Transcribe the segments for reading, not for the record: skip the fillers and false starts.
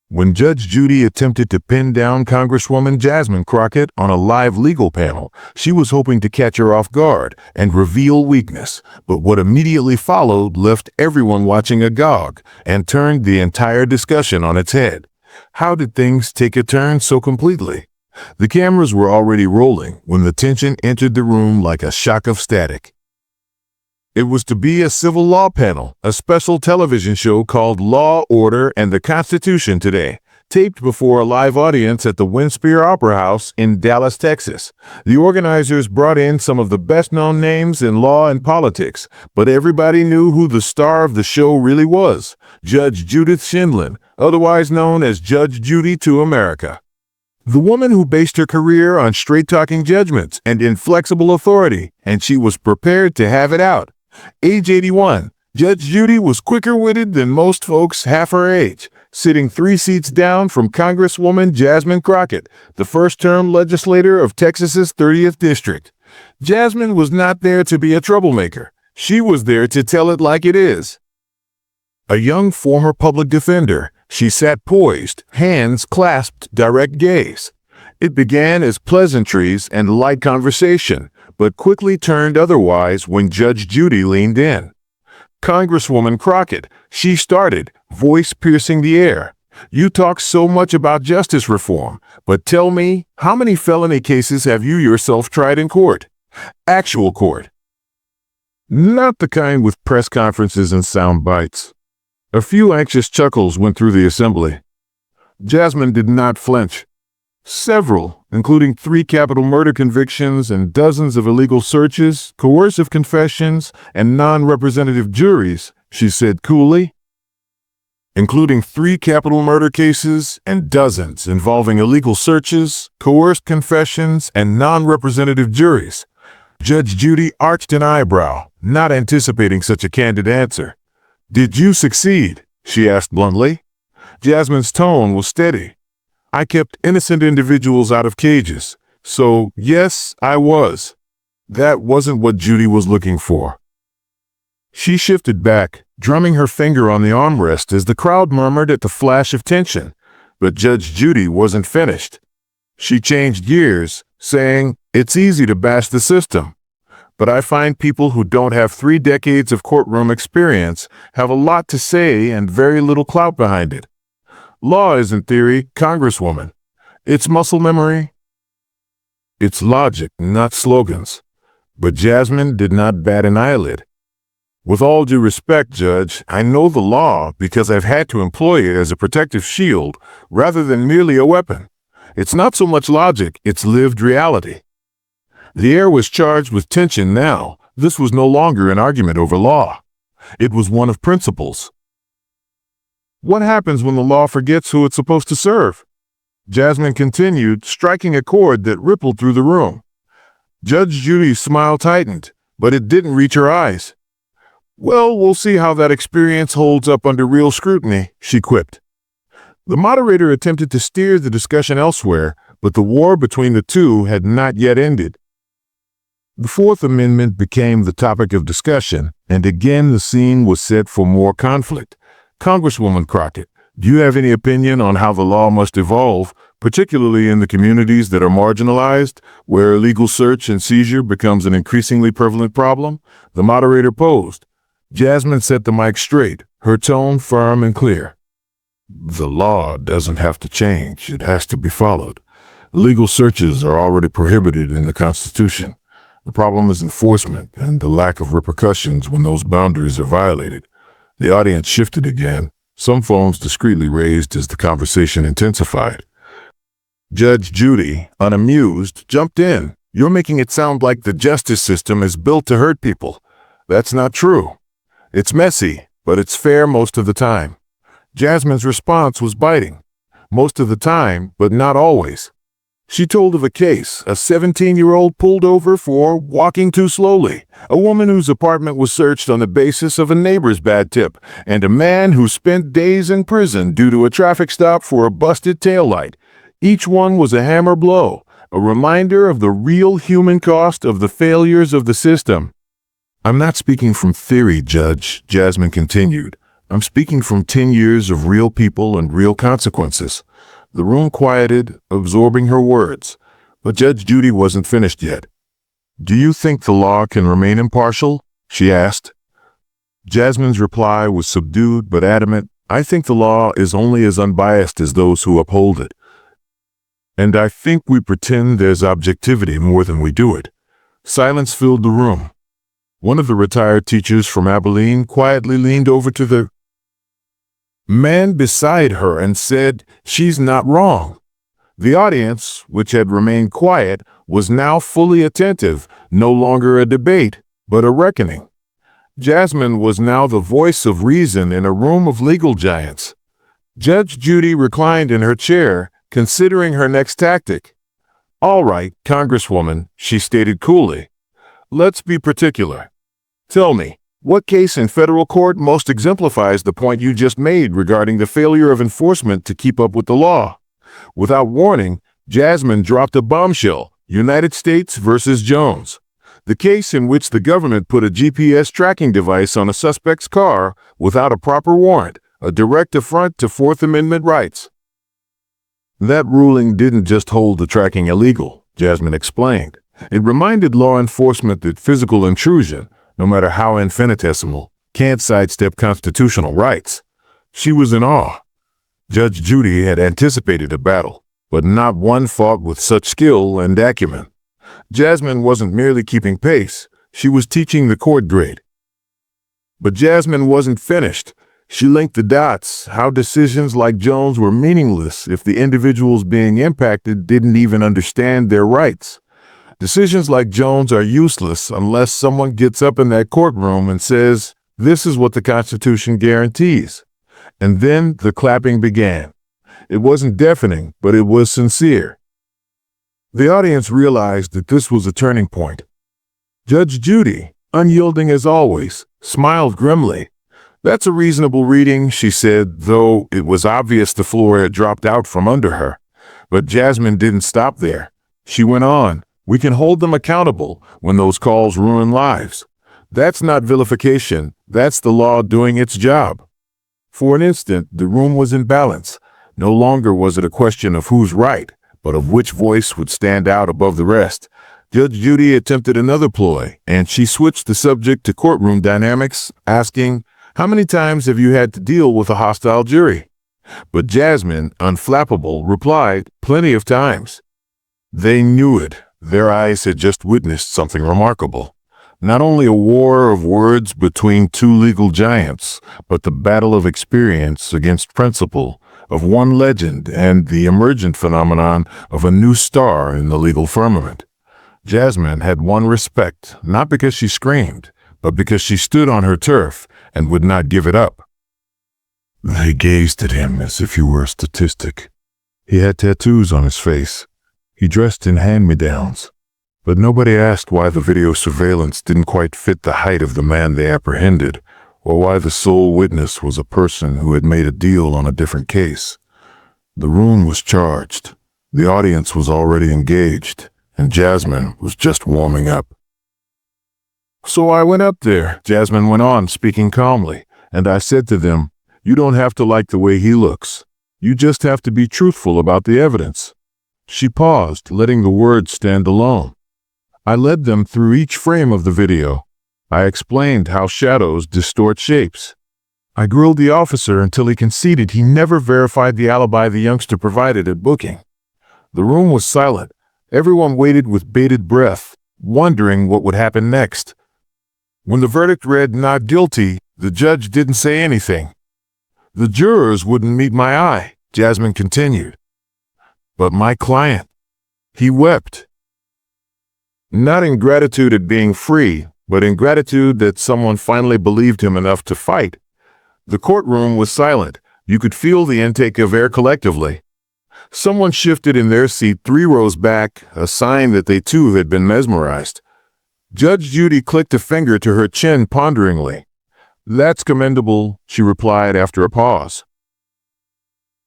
When Judge Judy attempted to pin down Congresswoman Jasmine Crockett on a live legal panel, she was hoping to catch her off guard and reveal weakness. But what immediately followed left everyone watching agog and turned the entire discussion on its head. How did things take a turn so completely? The cameras were already rolling when the tension entered the room like a shock of static. It was to be a civil law panel, a special television show called Law, Order, and the Constitution Today, taped before a live audience at the Winspire Opera House in Dallas, Texas. The organizers brought in some of the best-known names in law and politics, but everybody knew who the star of the show really was: Judge Judith Sheindlin, otherwise known as Judge Judy to America. The woman who based her career on straight-talking judgments and inflexible authority, and she was prepared to have it out. Age 81, Judge Judy was quicker-witted than most folks half her age, sitting 3 seats down from Congresswoman Jasmine Crockett, the first-term legislator of Texas's 30th District. Jasmine was not there to be a troublemaker. She was there to tell it like it is. A young former public defender, she sat poised, hands clasped, direct gaze. It began as pleasantries and light conversation, but quickly turned otherwise when Judge Judy leaned in. Congresswoman Crockett, she started, voice piercing the air. You talk so much about justice reform, but tell me, how many felony cases have you yourself tried in court? Actual court. Not the kind with press conferences and sound bites. A few anxious chuckles went through the assembly. Jasmine did not flinch. Several, including 3 capital murder convictions and dozens of illegal searches, coercive confessions, and non-representative juries, she said coolly. Including 3 capital murder cases and dozens involving illegal searches, coerced confessions, and non-representative juries. Judge Judy arched an eyebrow, not anticipating such a candid answer. Did you succeed? She asked bluntly. Jasmine's tone was steady. I kept innocent individuals out of cages, so yes, I was. That wasn't what Judy was looking for. She shifted back, drumming her finger on the armrest as the crowd murmured at the flash of tension, but Judge Judy wasn't finished. She changed gears, saying, "It's easy to bash the system, but I find people who don't have 3 decades of courtroom experience have a lot to say and very little clout behind it. Law isn't theory, Congresswoman. It's muscle memory. It's logic, not slogans." But Jasmine did not bat an eyelid. With all due respect, Judge, I know the law because I've had to employ it as a protective shield rather than merely a weapon. It's not so much logic, it's lived reality. The air was charged with tension now. This was no longer an argument over law. It was one of principles. What happens when the law forgets who it's supposed to serve? Jasmine continued, striking a chord that rippled through the room. Judge Judy's smile tightened, but it didn't reach her eyes. Well, we'll see how that experience holds up under real scrutiny, she quipped. The moderator attempted to steer the discussion elsewhere, but the war between the two had not yet ended. The Fourth Amendment became the topic of discussion, and again the scene was set for more conflict. Congresswoman Crockett, do you have any opinion on how the law must evolve, particularly in the communities that are marginalized, where illegal search and seizure becomes an increasingly prevalent problem? The moderator posed. Jasmine set the mic straight, her tone firm and clear. The law doesn't have to change, it has to be followed. Legal searches are already prohibited in the Constitution. The problem is enforcement and the lack of repercussions when those boundaries are violated. The audience shifted again, some phones discreetly raised as the conversation intensified. Judge Judy, unamused, jumped in. You're making it sound like the justice system is built to hurt people. That's not true. It's messy, but it's fair most of the time. Jasmine's response was biting. Most of the time, but not always. She told of a case, a 17-year-old pulled over for walking too slowly, a woman whose apartment was searched on the basis of a neighbor's bad tip, and a man who spent days in prison due to a traffic stop for a busted taillight. Each one was a hammer blow, a reminder of the real human cost of the failures of the system. I'm not speaking from theory, Judge, Jasmine continued. I'm speaking from 10 years of real people and real consequences." The room quieted, absorbing her words. But Judge Judy wasn't finished yet. "Do you think the law can remain impartial?" she asked. Jasmine's reply was subdued but adamant. "I think the law is only as unbiased as those who uphold it. And I think we pretend there's objectivity more than we do it." Silence filled the room. One of the retired teachers from Abilene quietly leaned over to the man beside her and said, "She's not wrong." The audience, which had remained quiet, was now fully attentive, no longer a debate, but a reckoning. Jasmine was now the voice of reason in a room of legal giants. Judge Judy reclined in her chair, considering her next tactic. "All right, Congresswoman," she stated coolly. "Let's be particular. Tell me, what case in federal court most exemplifies the point you just made regarding the failure of enforcement to keep up with the law?" Without warning, Jasmine dropped a bombshell: United States versus Jones. The case in which the government put a GPS tracking device on a suspect's car without a proper warrant, a direct affront to Fourth Amendment rights. That ruling didn't just hold the tracking illegal, Jasmine explained. It reminded law enforcement that physical intrusion, no matter how infinitesimal, can't sidestep constitutional rights. She was in awe. Judge Judy had anticipated a battle, but not one fought with such skill and acumen. Jasmine wasn't merely keeping pace, she was teaching the court grade. But Jasmine wasn't finished. She linked the dots, how decisions like Jones were meaningless if the individuals being impacted didn't even understand their rights. Decisions like Jones are useless unless someone gets up in that courtroom and says, "This is what the Constitution guarantees." And then the clapping began. It wasn't deafening, but it was sincere. The audience realized that this was a turning point. Judge Judy, unyielding as always, smiled grimly. "That's a reasonable reading," she said, though it was obvious the floor had dropped out from under her. But Jasmine didn't stop there. She went on, "We can hold them accountable when those calls ruin lives. That's not vilification, that's the law doing its job." For an instant, the room was in balance. No longer was it a question of who's right, but of which voice would stand out above the rest. Judge Judy attempted another ploy, and she switched the subject to courtroom dynamics, asking, "How many times have you had to deal with a hostile jury?" But Jasmine, unflappable, replied, "Plenty of times." They knew it. Their eyes had just witnessed something remarkable. Not only a war of words between two legal giants, but the battle of experience against principle, of one legend and the emergent phenomenon of a new star in the legal firmament. Jasmine had won respect, not because she screamed, but because she stood on her turf and would not give it up. They gazed at him as if he were a statistic. He had tattoos on his face. He dressed in hand-me-downs. But nobody asked why the video surveillance didn't quite fit the height of the man they apprehended, or why the sole witness was a person who had made a deal on a different case. The room was charged. The audience was already engaged, and Jasmine was just warming up. "So I went up there," Jasmine went on, speaking calmly, "and I said to them, 'You don't have to like the way he looks. You just have to be truthful about the evidence.'" She paused, letting the words stand alone. I led them through each frame of the video. I explained how shadows distort shapes. I grilled the officer until he conceded he never verified the alibi the youngster provided at booking. The room was silent. Everyone waited with bated breath, wondering what would happen next. When the verdict read "not guilty," the judge didn't say anything. "The jurors wouldn't meet my eye," Jasmine continued. "But my client, he wept. Not in gratitude at being free, but in gratitude that someone finally believed him enough to fight." The courtroom was silent. You could feel the intake of air collectively. Someone shifted in their seat 3 rows back, a sign that they too had been mesmerized. Judge Judy clicked a finger to her chin ponderingly. "That's commendable," she replied after a pause.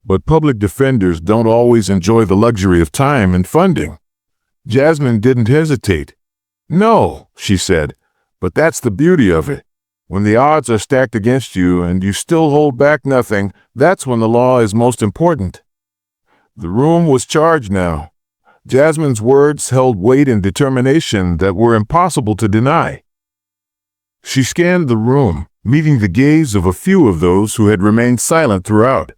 "But public defenders don't always enjoy the luxury of time and funding." Jasmine didn't hesitate. "No," she said, "but that's the beauty of it. When the odds are stacked against you and you still hold back nothing, that's when the law is most important. The room was charged now. Jasmine's words held weight and determination that were impossible to deny. She scanned the room, meeting the gaze of a few of those who had remained silent throughout.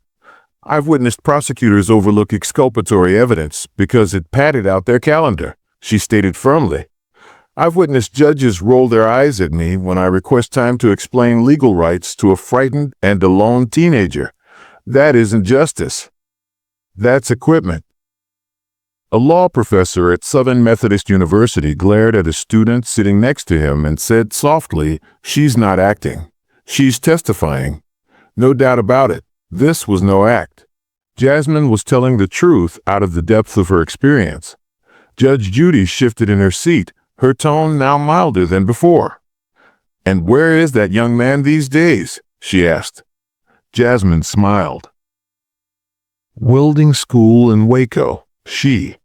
I've witnessed prosecutors overlook exculpatory evidence because it padded out their calendar, she stated firmly. I've witnessed judges roll their eyes at me when I request time to explain legal rights to a frightened and alone teenager. That isn't justice. That's equipment. A law professor at Southern Methodist University glared at a student sitting next to him and said softly, "She's not acting. She's testifying." No doubt about it, this was no act. Jasmine was telling the truth out of the depth of her experience. Judge Judy shifted in her seat, her tone now milder than before. "And where is that young man these days?" she asked. Jasmine smiled. "Welding school in Waco," she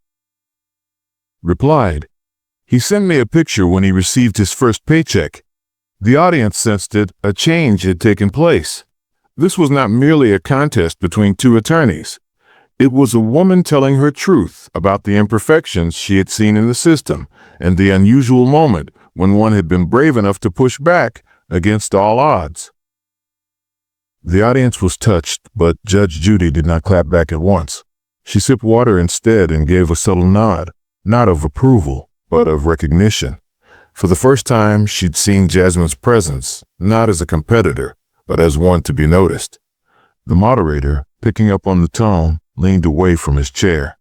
replied. "He sent me a picture when he received his first paycheck." The audience sensed it, a change had taken place. This was not merely a contest between two attorneys. It was a woman telling her truth about the imperfections she had seen in the system and the unusual moment when one had been brave enough to push back against all odds. The audience was touched, but Judge Judy did not clap back at once. She sipped water instead and gave a subtle nod, not of approval, but of recognition. For the first time, she'd seen Jasmine's presence, not as a competitor, but as one to be noticed. The moderator, picking up on the tone, leaned away from his chair.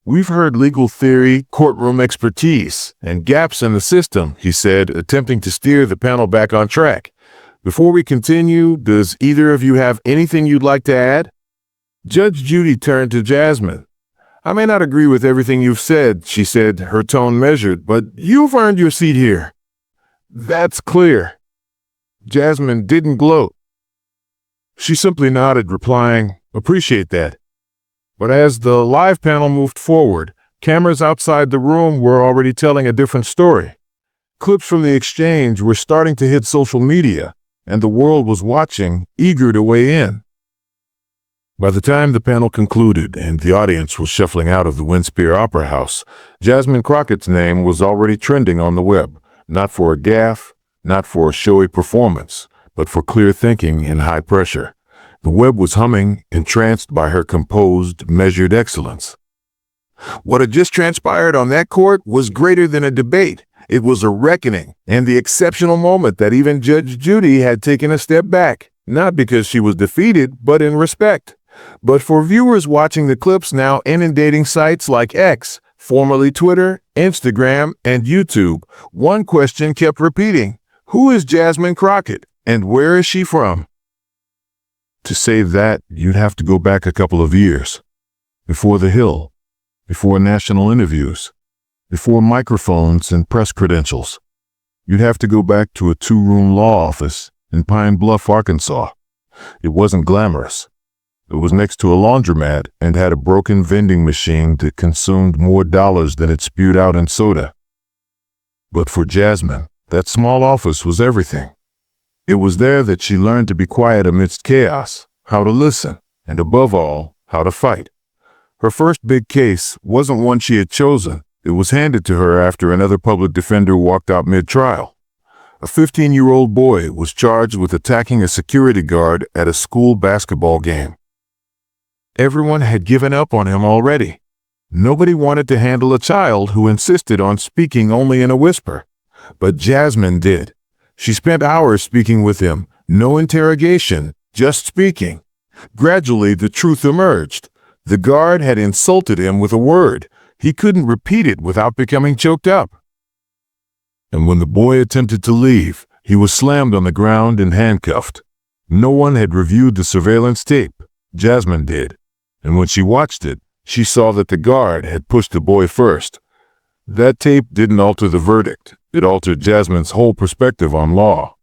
"We've heard legal theory, courtroom expertise, and gaps in the system," he said, attempting to steer the panel back on track. "Before we continue, does either of you have anything you'd like to add?" Judge Judy turned to Jasmine. "I may not agree with everything you've said," she said, her tone measured, "but you've earned your seat here." "That's clear." Jasmine didn't gloat. She simply nodded, replying, "Appreciate that." But as the live panel moved forward, cameras outside the room were already telling a different story. Clips from the exchange were starting to hit social media, and the world was watching, eager to weigh in. By the time the panel concluded and the audience was shuffling out of the Winspear Opera House, Jasmine Crockett's name was already trending on the web, not for a gaffe, not for a showy performance, but for clear thinking and high pressure. The web was humming, entranced by her composed, measured excellence. What had just transpired on that court was greater than a debate. It was a reckoning, and the exceptional moment that even Judge Judy had taken a step back, not because she was defeated, but in respect. But for viewers watching the clips now inundating sites like X, formerly Twitter, Instagram, and YouTube, one question kept repeating: who is Jasmine Crockett, and where is she from? To say that, you'd have to go back a couple of years. Before The Hill, before national interviews, before microphones and press credentials. You'd have to go back to a two-room law office in Pine Bluff, Arkansas. It wasn't glamorous. It was next to a laundromat and had a broken vending machine that consumed more dollars than it spewed out in soda. But for Jasmine, that small office was everything. It was there that she learned to be quiet amidst chaos, how to listen, and above all, how to fight. Her first big case wasn't one she had chosen. It was handed to her after another public defender walked out mid-trial. A 15-year-old boy was charged with attacking a security guard at a school basketball game. Everyone had given up on him already. Nobody wanted to handle a child who insisted on speaking only in a whisper. But Jasmine did. She spent hours speaking with him, no interrogation, just speaking. Gradually, the truth emerged. The guard had insulted him with a word. He couldn't repeat it without becoming choked up. And when the boy attempted to leave, he was slammed on the ground and handcuffed. No one had reviewed the surveillance tape. Jasmine did. And when she watched it, she saw that the guard had pushed the boy first. That tape didn't alter the verdict. It altered Jasmine's whole perspective on law.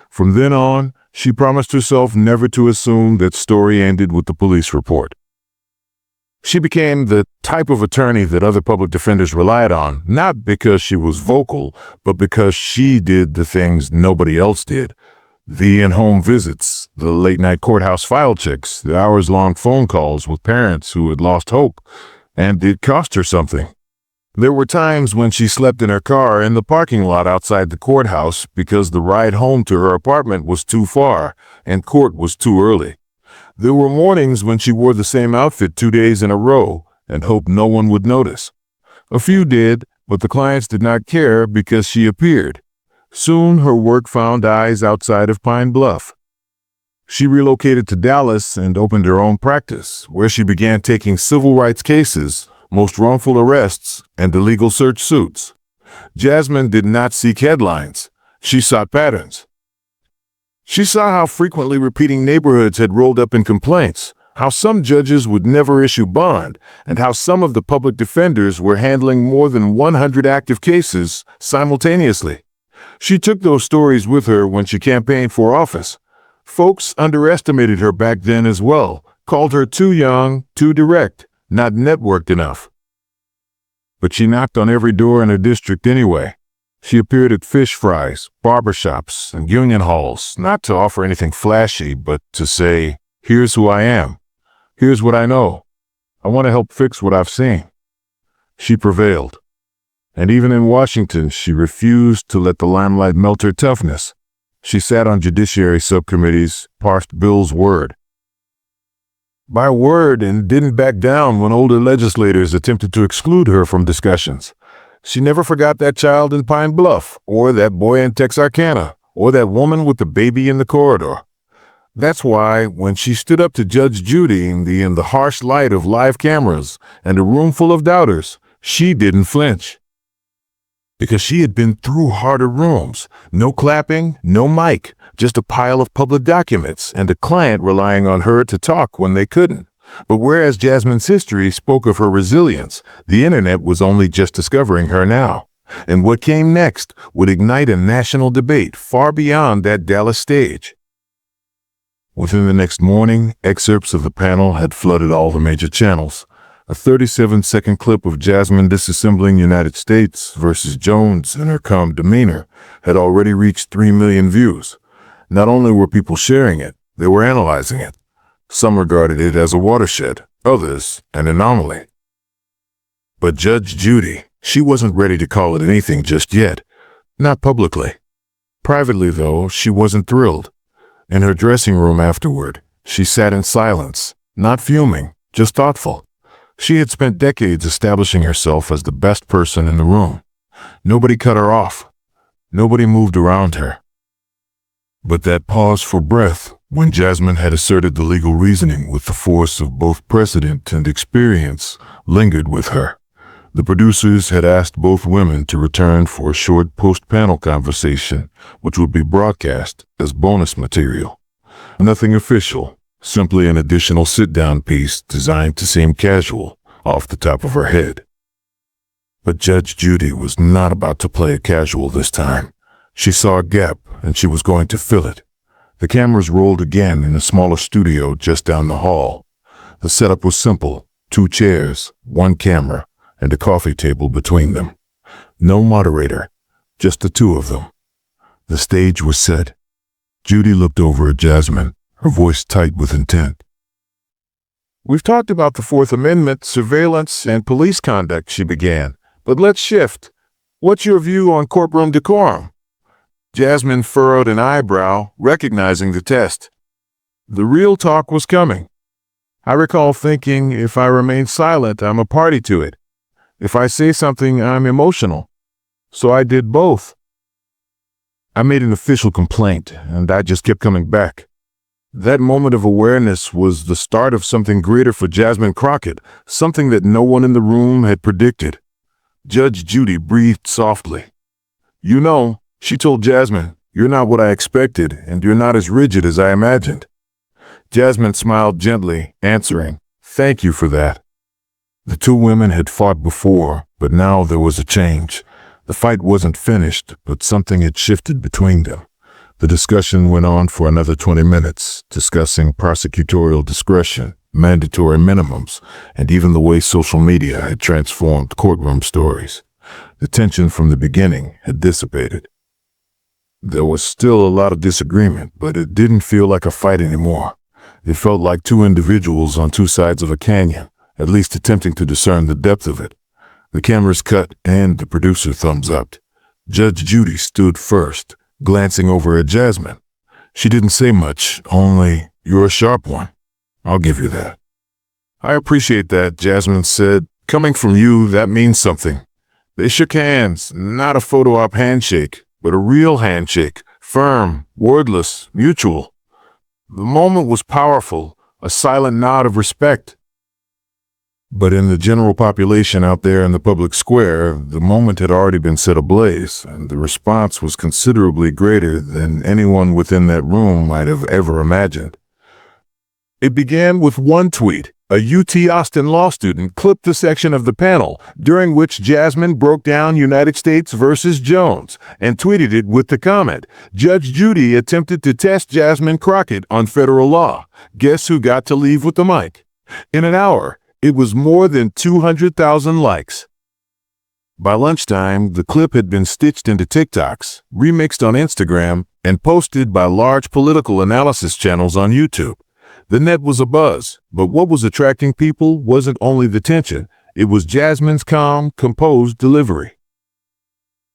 From then on, she promised herself never to assume that story ended with the police report. She became the type of attorney that other public defenders relied on, not because she was vocal, but because she did the things nobody else did. The in-home visits, the late-night courthouse file checks, the hours-long phone calls with parents who had lost hope, and it cost her something. There were times when she slept in her car in the parking lot outside the courthouse because the ride home to her apartment was too far and court was too early. There were mornings when she wore the same outfit 2 days in a row and hoped no one would notice. A few did, but the clients did not care because she appeared. Soon her work found eyes outside of Pine Bluff. She relocated to Dallas and opened her own practice, where she began taking civil rights cases, most wrongful arrests, and illegal search suits. Jasmine did not seek headlines. She sought patterns. She saw how frequently repeating neighborhoods had rolled up in complaints, how some judges would never issue bond, and how some of the public defenders were handling more than 100 active cases simultaneously. She took those stories with her when she campaigned for office. Folks underestimated her back then as well, called her too young, too direct, not networked enough. But she knocked on every door in her district anyway. She appeared at fish fries, barbershops, and union halls, not to offer anything flashy, but to say, here's who I am. Here's what I know. I want to help fix what I've seen. She prevailed. And even in Washington, she refused to let the limelight melt her toughness. She sat on judiciary subcommittees, parsed bills word by word, and didn't back down when older legislators attempted to exclude her from discussions. She never forgot that child in Pine Bluff, or that boy in Texarkana, or that woman with the baby in the corridor. That's why, when she stood up to Judge Judy in the harsh light of live cameras and a room full of doubters, she didn't flinch. Because she had been through harder rooms. No clapping, no mic, just a pile of public documents and a client relying on her to talk when they couldn't. But whereas Jasmine's history spoke of her resilience, the internet was only just discovering her now. And what came next would ignite a national debate far beyond that Dallas stage. Within the next morning, excerpts of the panel had flooded all the major channels. A 37-second clip of Jasmine disassembling United States versus Jones and her calm demeanor had already reached 3 million views. Not only were people sharing it, they were analyzing it. Some regarded it as a watershed, others an anomaly. But Judge Judy, she wasn't ready to call it anything just yet. Not publicly. Privately, though, she wasn't thrilled. In her dressing room afterward, she sat in silence, not fuming, just thoughtful. She had spent decades establishing herself as the best person in the room. Nobody cut her off. Nobody moved around her. But that pause for breath, when Jasmine had asserted the legal reasoning with the force of both precedent and experience, lingered with her. The producers had asked both women to return for a short post-panel conversation, which would be broadcast as bonus material. Nothing official. Simply an additional sit-down piece designed to seem casual, off the top of her head. But Judge Judy was not about to play it casual this time. She saw a gap, and she was going to fill it. The cameras rolled again in a smaller studio just down the hall. The setup was simple: 2 chairs, 1 camera, and a coffee table between them. No moderator, just the 2 of them. The stage was set. Judy looked over at Jasmine, her voice tight with intent. "We've talked about the Fourth Amendment, surveillance, and police conduct," she began. "But let's shift. What's your view on courtroom decorum?" Jasmine furrowed an eyebrow, recognizing the test. The real talk was coming. "I recall thinking, if I remain silent, I'm a party to it. If I say something, I'm emotional. So I did both. I made an official complaint, and I just kept coming back." That moment of awareness was the start of something greater for Jasmine Crockett, something that no one in the room had predicted. Judge Judy breathed softly. "You know," she told Jasmine, "you're not what I expected, and you're not as rigid as I imagined." Jasmine smiled gently, answering, "Thank you for that." The 2 women had fought before, but now there was a change. The fight wasn't finished, but something had shifted between them. The discussion went on for another 20 minutes, discussing prosecutorial discretion, mandatory minimums, and even the way social media had transformed courtroom stories. The tension from the beginning had dissipated. There was still a lot of disagreement, but it didn't feel like a fight anymore. It felt like two individuals on two sides of a canyon, at least attempting to discern the depth of it. The cameras cut and the producer thumbs up. Judge Judy stood first, glancing over at Jasmine. She didn't say much, only, "You're a sharp one. I'll give you that." "I appreciate that," Jasmine said. "Coming from you, that means something." They shook hands, not a photo-op handshake, but a real handshake, firm, wordless, mutual. The moment was powerful, a silent nod of respect. But in the general population out there in the public square, the moment had already been set ablaze, and the response was considerably greater than anyone within that room might have ever imagined. It began with one tweet. A UT Austin law student clipped the section of the panel during which Jasmine broke down United States versus Jones and tweeted it with the comment, "Judge Judy attempted to test Jasmine Crockett on federal law. Guess who got to leave with the mic?" In an hour, it was more than 200,000 likes. By lunchtime, the clip had been stitched into TikToks, remixed on Instagram, and posted by large political analysis channels on YouTube. The net was abuzz, but what was attracting people wasn't only the tension, it was Jasmine's calm, composed delivery.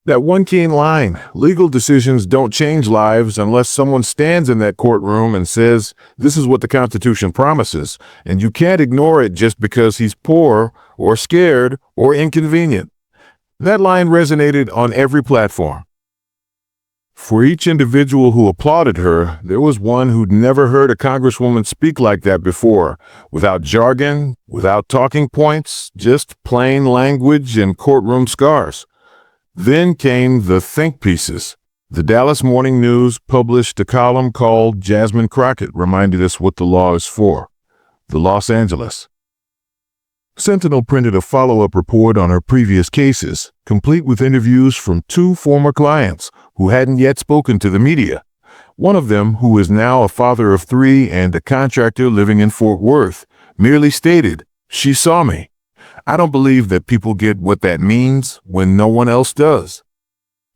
That one keen line, "Legal decisions don't change lives unless someone stands in that courtroom and says, 'This is what the Constitution promises,' and you can't ignore it just because he's poor or scared or inconvenient." That line resonated on every platform. For each individual who applauded her, there was one who'd never heard a congresswoman speak like that before, without jargon, without talking points, just plain language and courtroom scars. Then came the think pieces. The Dallas Morning News published a column called "Jasmine Crockett Reminded Us What the Law is For." The Los Angeles Sentinel printed a follow-up report on her previous cases, complete with interviews from two former clients who hadn't yet spoken to the media. One of them, who is now a father of three and a contractor living in Fort Worth, merely stated, "She saw me." I don't believe that people get what that means when no one else does.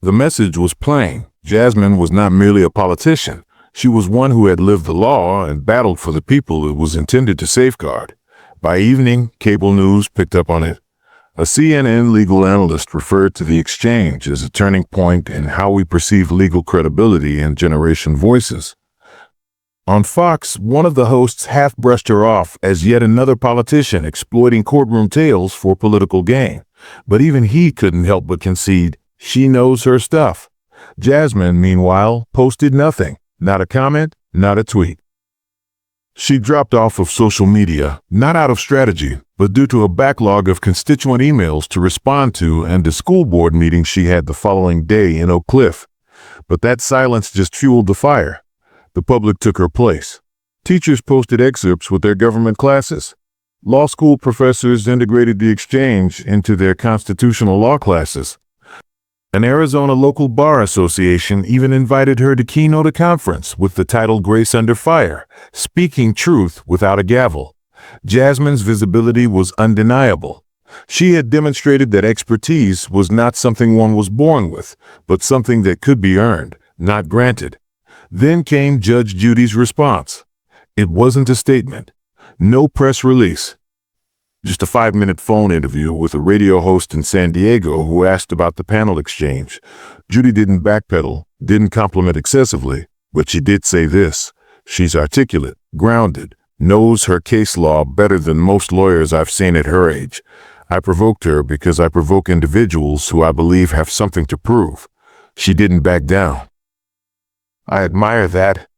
The message was plain. Jasmine was not merely a politician. She was one who had lived the law and battled for the people it was intended to safeguard. By evening, cable news picked up on it. A CNN legal analyst referred to the exchange as a turning point in how we perceive legal credibility and generation voices. On Fox, one of the hosts half-brushed her off as yet another politician exploiting courtroom tales for political gain. But even he couldn't help but concede, she knows her stuff. Jasmine, meanwhile, posted nothing. Not a comment, not a tweet. She dropped off of social media, not out of strategy, but due to a backlog of constituent emails to respond to and a school board meeting she had the following day in Oak Cliff. But that silence just fueled the fire. The public took her place. Teachers posted excerpts with their government classes. Law school professors integrated the exchange into their constitutional law classes. An Arizona local bar association even invited her to keynote a conference with the title "Grace Under Fire," speaking truth without a gavel. Jasmine's visibility was undeniable. She had demonstrated that expertise was not something one was born with, but something that could be earned, not granted. Then came Judge Judy's response. It wasn't a statement. No press release. Just a 5-minute phone interview with a radio host in San Diego who asked about the panel exchange. Judy didn't backpedal, didn't compliment excessively, but she did say this: she's articulate, grounded, knows her case law better than most lawyers I've seen at her age. I provoked her because I provoke individuals who I believe have something to prove. She didn't back down. I admire that.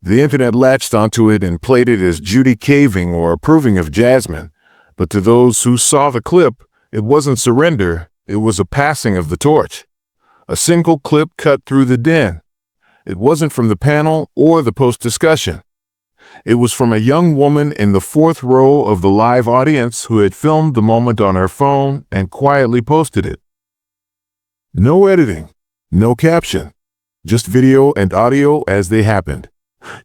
The internet latched onto it and played it as Judy caving or approving of Jasmine. But to those who saw the clip, it wasn't surrender, it was a passing of the torch. A single clip cut through the din. It wasn't from the panel or the post-discussion. It was from a young woman in the fourth row of the live audience who had filmed the moment on her phone and quietly posted it. No editing, no caption, just video and audio as they happened.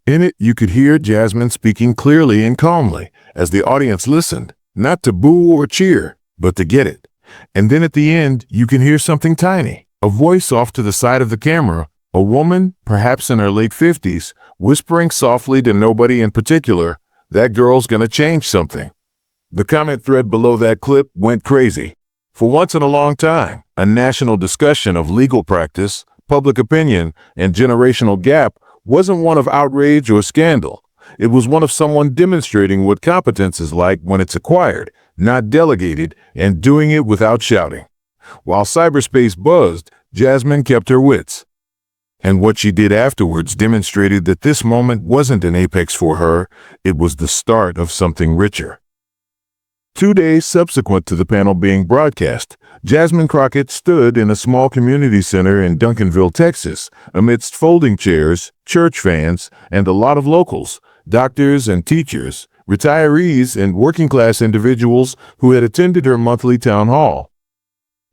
In it, you could hear Jasmine speaking clearly and calmly as the audience listened, not to boo or cheer, but to get it. And then at the end, you can hear something tiny, a voice off to the side of the camera, a woman, perhaps in her late 50s, whispering softly to nobody in particular, "That girl's gonna change something." The comment thread below that clip went crazy. For once in a long time, a national discussion of legal practice, public opinion, and generational gap wasn't one of outrage or scandal. It was one of someone demonstrating what competence is like when it's acquired, not delegated, and doing it without shouting. While cyberspace buzzed, Jasmine kept her wits. And what she did afterwards demonstrated that this moment wasn't an apex for her, it was the start of something richer. 2 days subsequent to the panel being broadcast, Jasmine Crockett stood in a small community center in Duncanville, Texas, amidst folding chairs, church fans, and a lot of locals, doctors and teachers, retirees and working-class individuals who had attended her monthly town hall.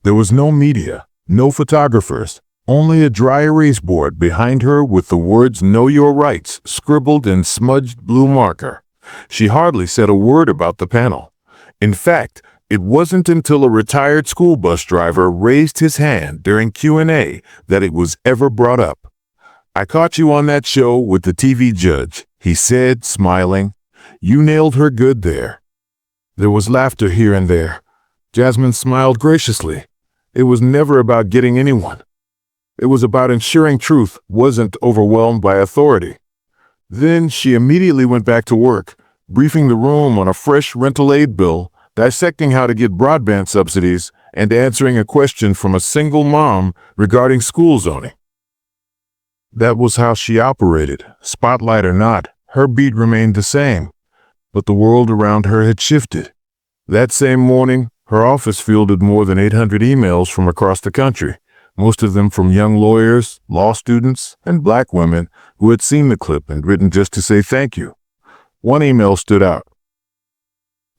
There was no media, no photographers, only a dry erase board behind her with the words "Know Your Rights" scribbled in smudged blue marker. She hardly said a word about the panel. In fact, it wasn't until a retired school bus driver raised his hand during Q&A that it was ever brought up. "I caught you on that show with the TV judge," he said, smiling. "You nailed her good there." There was laughter here and there. Jasmine smiled graciously. It was never about getting anyone. It was about ensuring truth wasn't overwhelmed by authority. Then she immediately went back to work, briefing the room on a fresh rental aid bill, dissecting how to get broadband subsidies, and answering a question from a single mom regarding school zoning. That was how she operated. Spotlight or not, her beat remained the same, but the world around her had shifted. That same morning, her office fielded more than 800 emails from across the country, most of them from young lawyers, law students, and Black women who had seen the clip and written just to say thank you. One email stood out.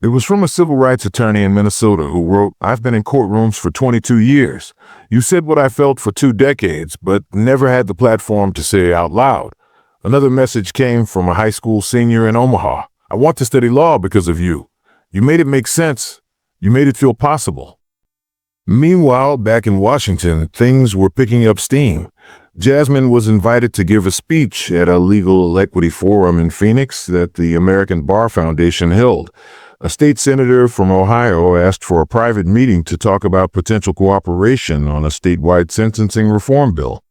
It was from a civil rights attorney in Minnesota who wrote, "I've been in courtrooms for 22 years. You said what I felt for 2 decades, but never had the platform to say it out loud." Another message came from a high school senior in Omaha. "I want to study law because of you. You made it make sense. You made it feel possible." Meanwhile, back in Washington, things were picking up steam. Jasmine was invited to give a speech at a legal equity forum in Phoenix that the American Bar Foundation held. A state senator from Ohio asked for a private meeting to talk about potential cooperation on a statewide sentencing reform bill.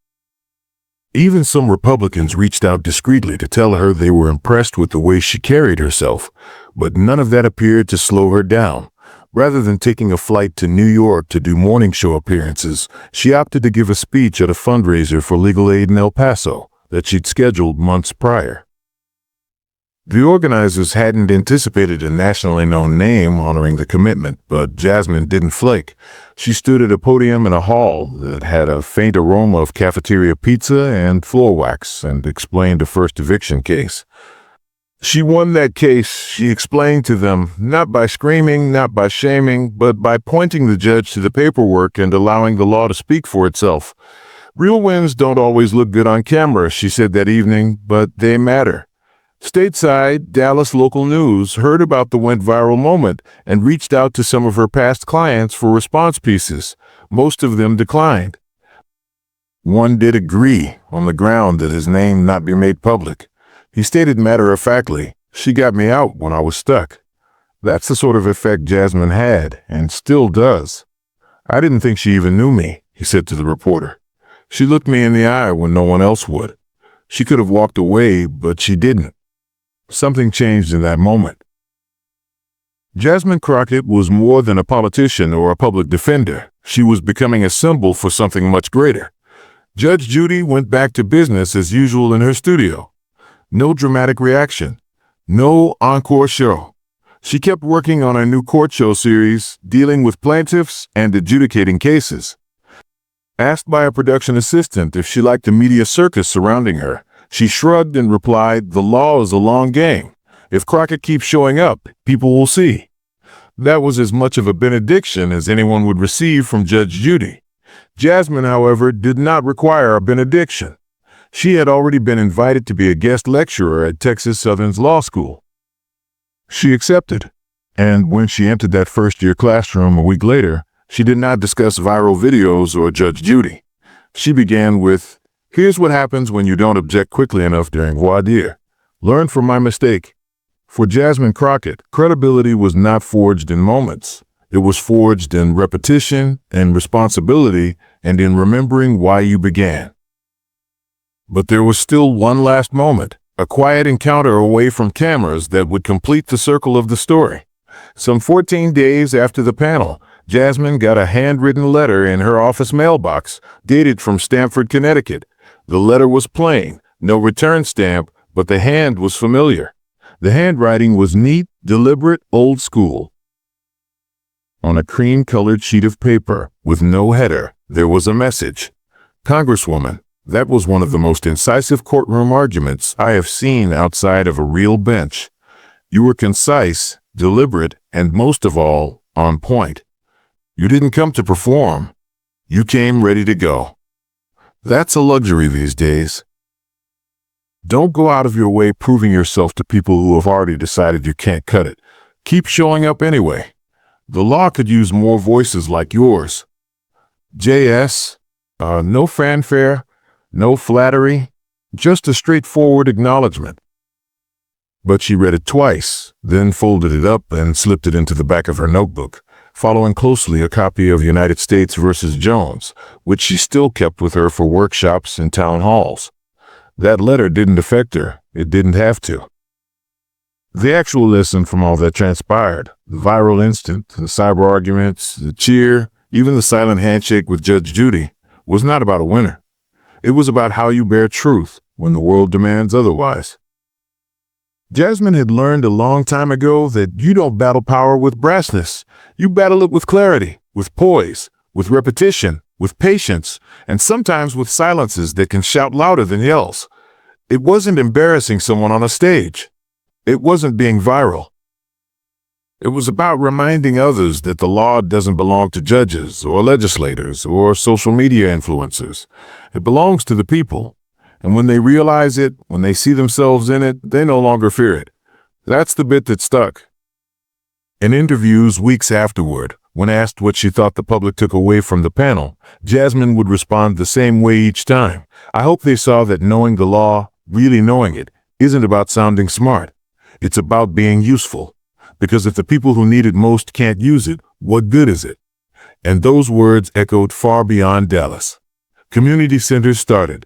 Even some Republicans reached out discreetly to tell her they were impressed with the way she carried herself, but none of that appeared to slow her down. Rather than taking a flight to New York to do morning show appearances, she opted to give a speech at a fundraiser for legal aid in El Paso that she'd scheduled months prior. The organizers hadn't anticipated a nationally known name honoring the commitment, but Jasmine didn't flake. She stood at a podium in a hall that had a faint aroma of cafeteria pizza and floor wax and explained a first eviction case. She won that case, she explained to them, not by screaming, not by shaming, but by pointing the judge to the paperwork and allowing the law to speak for itself. "Real wins don't always look good on camera," she said that evening, "but they matter." Stateside, Dallas local news heard about the went viral moment and reached out to some of her past clients for response pieces. Most of them declined. One did agree, on the ground that his name not be made public. He stated matter-of-factly, "She got me out when I was stuck." That's the sort of effect Jasmine had, and still does. "I didn't think she even knew me," he said to the reporter. "She looked me in the eye when no one else would. She could have walked away, but she didn't." Something changed in that moment. Jasmine Crockett was more than a politician or a public defender. She was becoming a symbol for something much greater. Judge Judy went back to business as usual in her studio. No dramatic reaction. No encore show. She kept working on a new court show series, dealing with plaintiffs and adjudicating cases. Asked by a production assistant if she liked the media circus surrounding her, she shrugged and replied, "The law is a long game. If Crockett keeps showing up, people will see." That was as much of a benediction as anyone would receive from Judge Judy. Jasmine, however, did not require a benediction. She had already been invited to be a guest lecturer at Texas Southern's law school. She accepted, and when she entered that first-year classroom a week later, she did not discuss viral videos or Judge Judy. She began with, "Here's what happens when you don't object quickly enough during voir dire. Learn from my mistake." For Jasmine Crockett, credibility was not forged in moments. It was forged in repetition and responsibility and in remembering why you began. But there was still one last moment, a quiet encounter away from cameras that would complete the circle of the story. Some 14 days after the panel, Jasmine got a handwritten letter in her office mailbox, dated from Stamford, Connecticut. The letter was plain, no return stamp, but the hand was familiar. The handwriting was neat, deliberate, old school. On a cream-colored sheet of paper, with no header, there was a message. "Congresswoman, that was one of the most incisive courtroom arguments I have seen outside of a real bench. You were concise, deliberate, and most of all, on point. You didn't come to perform. You came ready to go. That's a luxury these days. Don't go out of your way proving yourself to people who have already decided you can't cut it. Keep showing up anyway. The law could use more voices like yours. J.S., no fanfare, no flattery, just a straightforward acknowledgement." But she read it twice, then folded it up and slipped it into the back of her notebook, following closely a copy of United States versus Jones, which she still kept with her for workshops and town halls. That letter didn't affect her. It didn't have to. The actual lesson from all that transpired, the viral instant, the cyber arguments, the cheer, even the silent handshake with Judge Judy, was not about a winner. It was about how you bear truth when the world demands otherwise. Jasmine had learned a long time ago that you don't battle power with brassness. You battle it with clarity, with poise, with repetition, with patience, and sometimes with silences that can shout louder than yells. It wasn't embarrassing someone on a stage. It wasn't being viral. It was about reminding others that the law doesn't belong to judges or legislators or social media influencers. It belongs to the people. And when they realize it, when they see themselves in it, they no longer fear it. That's the bit that stuck. In interviews weeks afterward, when asked what she thought the public took away from the panel, Jasmine would respond the same way each time. "I hope they saw that knowing the law, really knowing it, isn't about sounding smart. It's about being useful. Because if the people who need it most can't use it, what good is it?" And those words echoed far beyond Dallas. Community centers started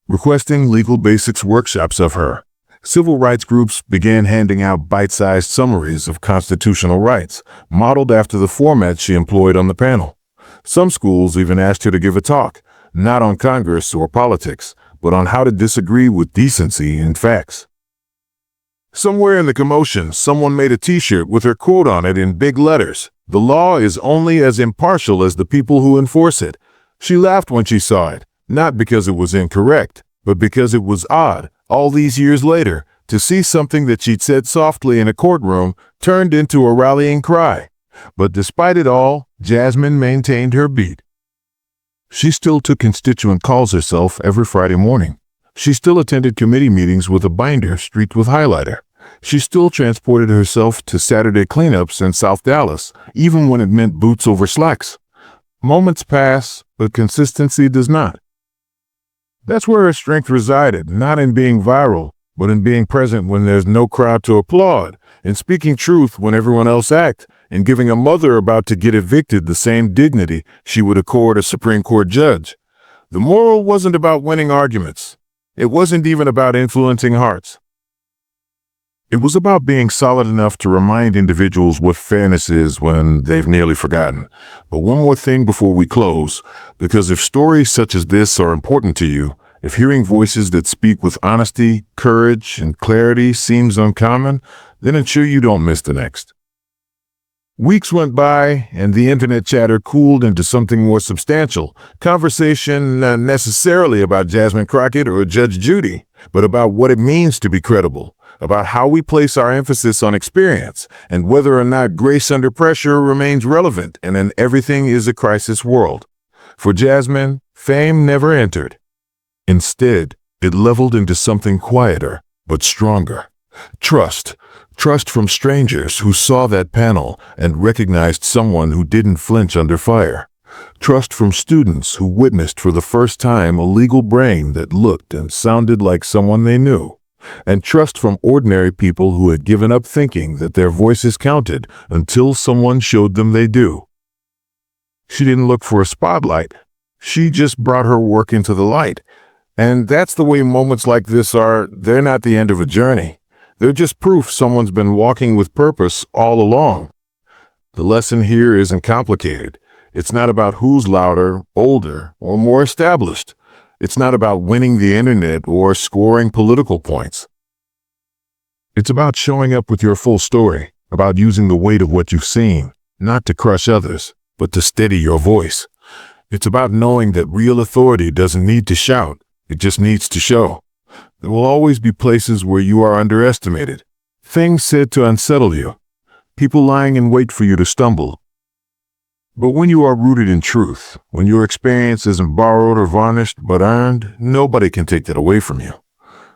requesting legal basics workshops of her. Civil rights groups began handing out bite-sized summaries of constitutional rights, modeled after the format she employed on the panel. Some schools even asked her to give a talk, not on Congress or politics, but on how to disagree with decency and facts. Somewhere in the commotion, someone made a t-shirt with her quote on it in big letters. "The law is only as impartial as the people who enforce it." She laughed when she saw it, not because it was incorrect, but because it was odd, all these years later, to see something that she'd said softly in a courtroom turned into a rallying cry. But despite it all, Jasmine maintained her beat. She still took constituent calls herself every Friday morning. She still attended committee meetings with a binder streaked with highlighter. She still transported herself to Saturday cleanups in South Dallas, even when it meant boots over slacks. Moments pass, but consistency does not. That's where her strength resided, not in being viral, but in being present when there's no crowd to applaud, in speaking truth when everyone else acts, in giving a mother about to get evicted the same dignity she would accord a Supreme Court judge. The moral wasn't about winning arguments. It wasn't even about influencing hearts. It was about being solid enough to remind individuals what fairness is when they've nearly forgotten. But one more thing before we close, because if stories such as this are important to you, if hearing voices that speak with honesty, courage, and clarity seems uncommon, then ensure you don't miss the next. Weeks went by, and the internet chatter cooled into something more substantial. Conversation not necessarily about Jasmine Crockett or Judge Judy, but about what it means to be credible, about how we place our emphasis on experience, and whether or not grace under pressure remains relevant in an everything is a crisis world. For Jasmine, fame never entered. Instead, it leveled into something quieter, but stronger. Trust. Trust from strangers who saw that panel and recognized someone who didn't flinch under fire. Trust from students who witnessed for the first time a legal brain that looked and sounded like someone they knew. And trust from ordinary people who had given up thinking that their voices counted until someone showed them they do. She didn't look for a spotlight. She just brought her work into the light. And that's the way moments like this are. They're not the end of a journey. They're just proof someone's been walking with purpose all along. The lesson here isn't complicated. It's not about who's louder, older, or more established. It's not about winning the internet or scoring political points. It's about showing up with your full story, about using the weight of what you've seen, not to crush others, but to steady your voice. It's about knowing that real authority doesn't need to shout, it just needs to show. There will always be places where you are underestimated, things said to unsettle you, people lying in wait for you to stumble. But when you are rooted in truth, when your experience isn't borrowed or varnished but earned, nobody can take that away from you.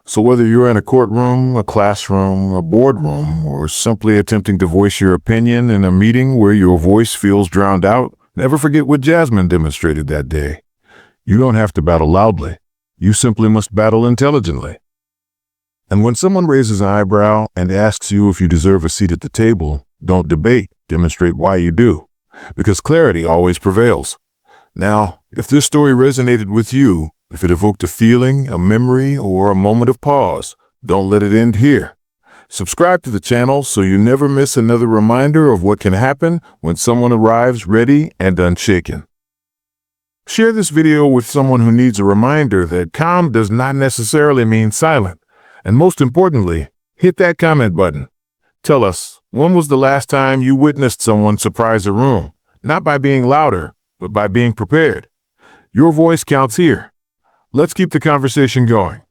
So whether you're in a courtroom, a classroom, a boardroom, or simply attempting to voice your opinion in a meeting where your voice feels drowned out, never forget what Jasmine demonstrated that day. You don't have to battle loudly. You simply must battle intelligently. And when someone raises an eyebrow and asks you if you deserve a seat at the table, don't debate, demonstrate why you do. Because clarity always prevails. Now, if this story resonated with you, if it evoked a feeling, a memory, or a moment of pause, don't let it end here. Subscribe to the channel so you never miss another reminder of what can happen when someone arrives ready and unshaken. Share this video with someone who needs a reminder that calm does not necessarily mean silent. And most importantly, hit that comment button. Tell us, when was the last time you witnessed someone surprise a room? Not by being louder, but by being prepared. Your voice counts here. Let's keep the conversation going.